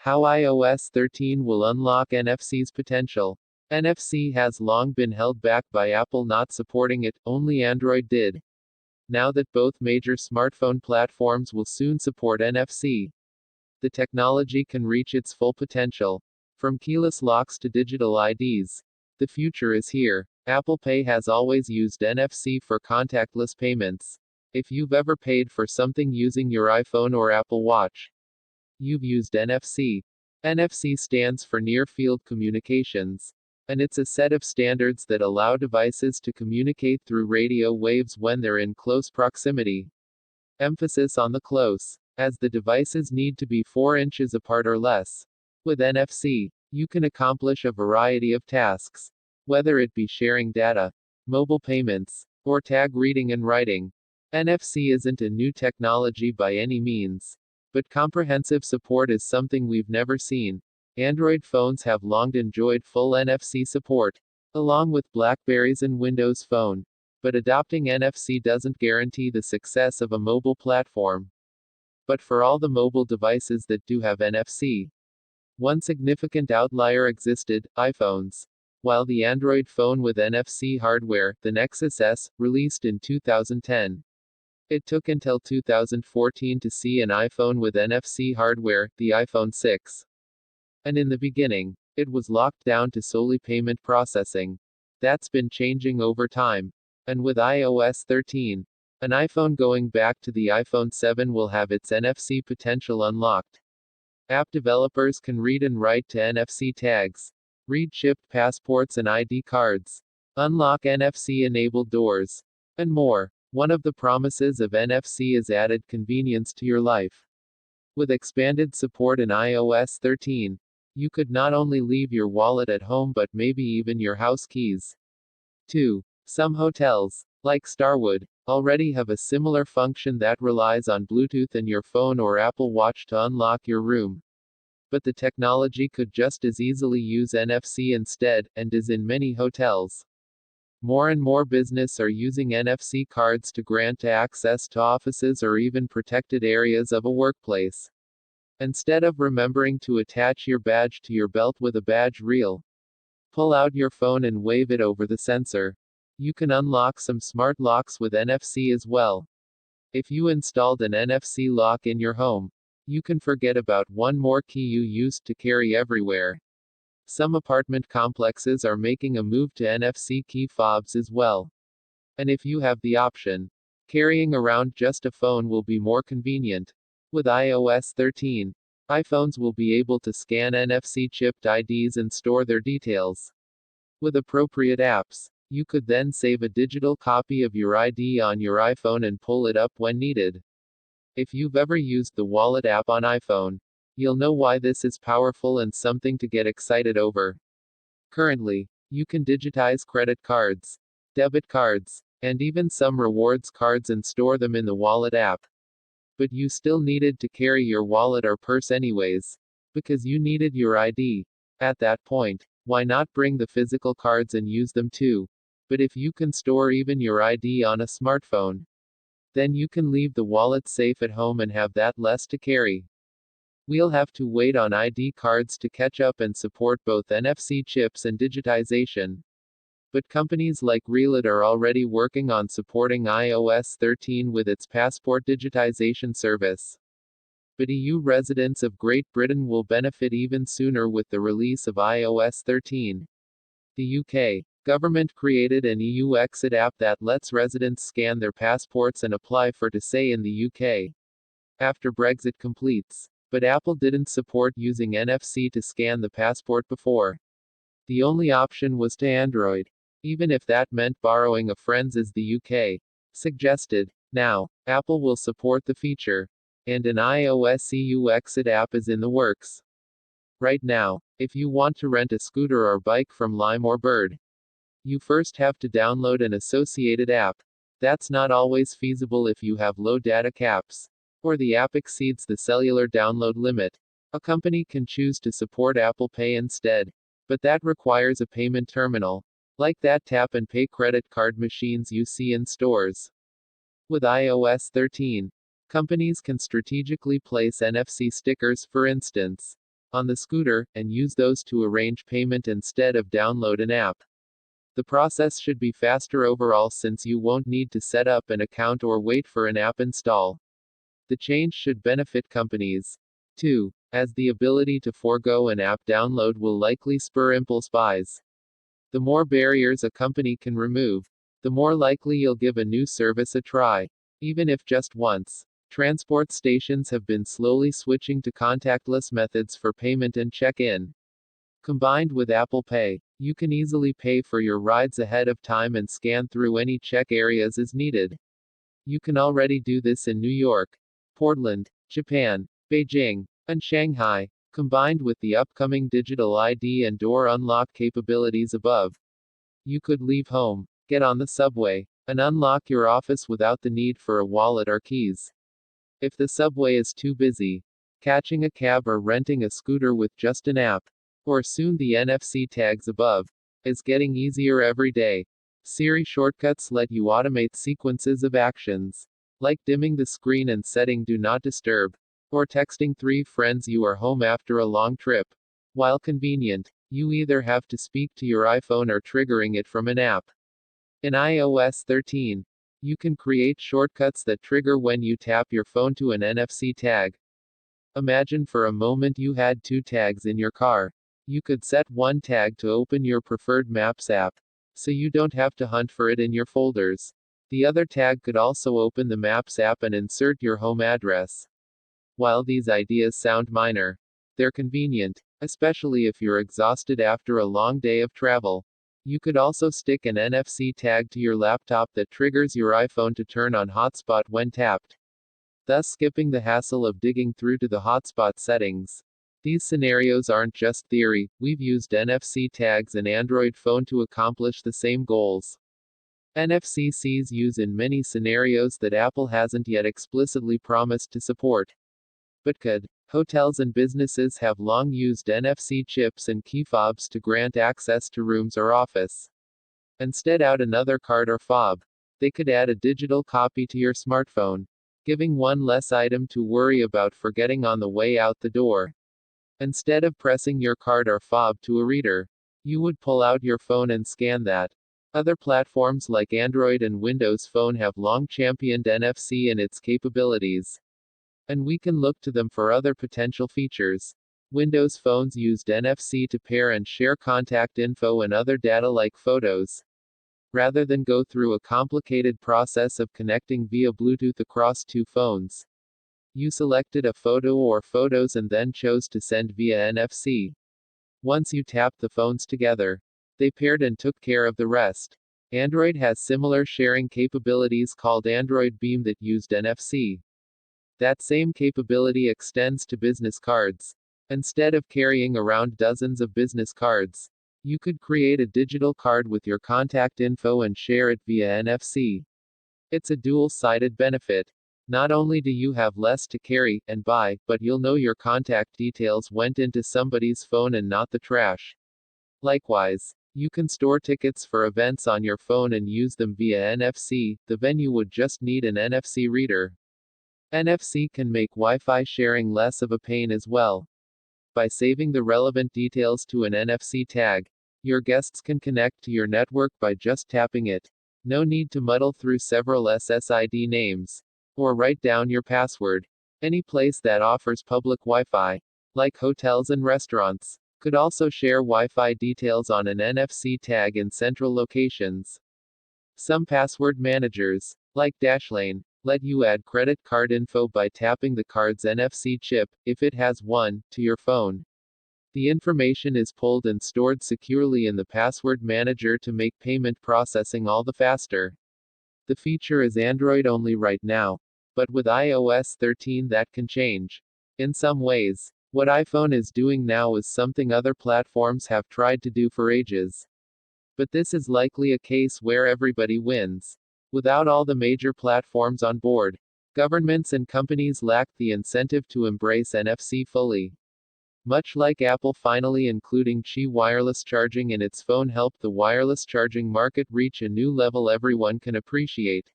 How iOS 13 will unlock NFC's potential. NFC has long been held back by Apple not supporting it, only Android did. Now that both major smartphone platforms will soon support NFC, the technology can reach its full potential. From keyless locks to digital IDs, the future is here. Apple Pay has always used NFC for contactless payments. If you've ever paid for something using your iPhone or Apple Watch, you've used NFC. NFC stands for Near Field Communications, and it's a set of standards that allow devices to communicate through radio waves when they're in close proximity. Emphasis on the close, as the devices need to be 4 inches apart or less. With NFC, you can accomplish a variety of tasks, whether it be sharing data, mobile payments, or tag reading and writing. NFC isn't a new technology by any means, but comprehensive support is something we've never seen. Android phones have long enjoyed full NFC support, along with BlackBerries and Windows Phone. But adopting NFC doesn't guarantee the success of a mobile platform. But for all the mobile devices that do have NFC, one significant outlier existed: iPhones. While the Android phone with NFC hardware, the Nexus S, released in 2010, it took until 2014 to see an iPhone with NFC hardware, the iPhone 6. And in the beginning, it was locked down to solely payment processing. That's been changing over time. And with iOS 13, an iPhone going back to the iPhone 7 will have its NFC potential unlocked. App developers can read and write to NFC tags, read chipped passports and ID cards, unlock NFC-enabled doors, and more. One of the promises of NFC is added convenience to your life. With expanded support in iOS 13, you could not only leave your wallet at home but maybe even your house keys. 2. Some hotels, like Starwood, already have a similar function that relies on Bluetooth and your phone or Apple Watch to unlock your room. But the technology could just as easily use NFC instead, and is in many hotels. More and more business are using NFC cards to grant access to offices or even protected areas of a workplace. Instead of remembering to attach your badge to your belt with a badge reel, pull out your phone and wave it over the sensor. You can unlock some smart locks with NFC as well. If you installed an NFC lock in your home, you can forget about one more key you used to carry everywhere. Some apartment complexes are making a move to NFC key fobs as well. And if you have the option, carrying around just a phone will be more convenient. With iOS 13, iPhones will be able to scan NFC chipped IDs and store their details. With appropriate apps, you could then save a digital copy of your ID on your iPhone and pull it up when needed. If you've ever used the Wallet app on iPhone, you'll know why this is powerful and something to get excited over. Currently, you can digitize credit cards, debit cards, and even some rewards cards and store them in the Wallet app. But you still needed to carry your wallet or purse anyways, because you needed your ID. At that point, why not bring the physical cards and use them too? But if you can store even your ID on a smartphone, then you can leave the wallet safe at home and have that less to carry. We'll have to wait on ID cards to catch up and support both NFC chips and digitization. But companies like Relit are already working on supporting iOS 13 with its passport digitization service. But EU residents of Great Britain will benefit even sooner with the release of iOS 13. The UK government created an EU exit app that lets residents scan their passports and apply for to stay in the UK after Brexit completes. But Apple didn't support using NFC to scan the passport before. The only option was to Android, even if that meant borrowing a friend's, as the UK suggested. Now, Apple will support the feature, and an iOS EU exit app is in the works. Right now, if you want to rent a scooter or bike from Lime or Bird, you first have to download an associated app. That's not always feasible if you have low data caps, or the app exceeds the cellular download limit. A company can choose to support Apple Pay instead, but that requires a payment terminal, like that tap and pay credit card machines you see in stores. With iOS 13, companies can strategically place NFC stickers, for instance, on the scooter, and use those to arrange payment instead of download an app. The process should be faster overall since you won't need to set up an account or wait for an app install. The change should benefit companies too, as the ability to forego an app download will likely spur impulse buys. The more barriers a company can remove, the more likely you'll give a new service a try, even if just once. Transport stations have been slowly switching to contactless methods for payment and check-in. Combined with Apple Pay, you can easily pay for your rides ahead of time and scan through any check areas as needed. You can already do this in New York, Portland, Japan, Beijing, and Shanghai. Combined with the upcoming digital ID and door unlock capabilities above, you could leave home, get on the subway, and unlock your office without the need for a wallet or keys. If the subway is too busy, catching a cab or renting a scooter with just an app, or soon the NFC tags above, is getting easier every day. Siri shortcuts let you automate sequences of actions, like dimming the screen and setting Do Not Disturb, or texting 3 friends you are home after a long trip. While convenient, you either have to speak to your iPhone or triggering it from an app. In iOS 13, you can create shortcuts that trigger when you tap your phone to an NFC tag. Imagine for a moment you had 2 tags in your car. You could set one tag to open your preferred Maps app, so you don't have to hunt for it in your folders. The other tag could also open the Maps app and insert your home address. While these ideas sound minor, they're convenient, especially if you're exhausted after a long day of travel. You could also stick an NFC tag to your laptop that triggers your iPhone to turn on hotspot when tapped, thus skipping the hassle of digging through to the hotspot settings. These scenarios aren't just theory, we've used NFC tags in Android phone to accomplish the same goals. NFCs use in many scenarios that Apple hasn't yet explicitly promised to support. But could. Hotels and businesses have long used NFC chips and key fobs to grant access to rooms or office. Instead out another card or fob. They could add a digital copy to your smartphone, giving one less item to worry about forgetting on the way out the door. Instead of pressing your card or fob to a reader, you would pull out your phone and scan that. Other platforms like Android and Windows Phone have long championed NFC and its capabilities, and we can look to them for other potential features. Windows phones used NFC to pair and share contact info and other data like photos. Rather than go through a complicated process of connecting via Bluetooth across 2 phones, you selected a photo or photos and then chose to send via NFC. Once you tapped the phones together, they paired and took care of the rest. Android has similar sharing capabilities called Android Beam that used NFC. That same capability extends to business cards. Instead of carrying around dozens of business cards, you could create a digital card with your contact info and share it via NFC. It's a dual-sided benefit. Not only do you have less to carry and buy, but you'll know your contact details went into somebody's phone and not the trash. Likewise, you can store tickets for events on your phone and use them via NFC. The venue would just need an NFC reader. NFC can make Wi-Fi sharing less of a pain as well. By saving the relevant details to an NFC tag, your guests can connect to your network by just tapping it. No need to muddle through several SSID names, or write down your password. Any place that offers public Wi-Fi, like hotels and restaurants, could also share Wi-Fi details on an NFC tag in central locations. Some password managers, like Dashlane, let you add credit card info by tapping the card's NFC chip, if it has one, to your phone. The information is pulled and stored securely in the password manager to make payment processing all the faster. The feature is Android only right now, but with iOS 13 that can change. In some ways, what iPhone is doing now is something other platforms have tried to do for ages. But this is likely a case where everybody wins. Without all the major platforms on board, governments and companies lack the incentive to embrace NFC fully. Much like Apple finally including Qi wireless charging in its phone helped the wireless charging market reach a new level everyone can appreciate.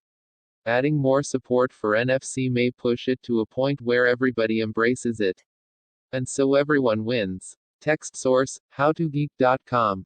Adding more support for NFC may push it to a point where everybody embraces it. And so everyone wins. Text source, howtogeek.com.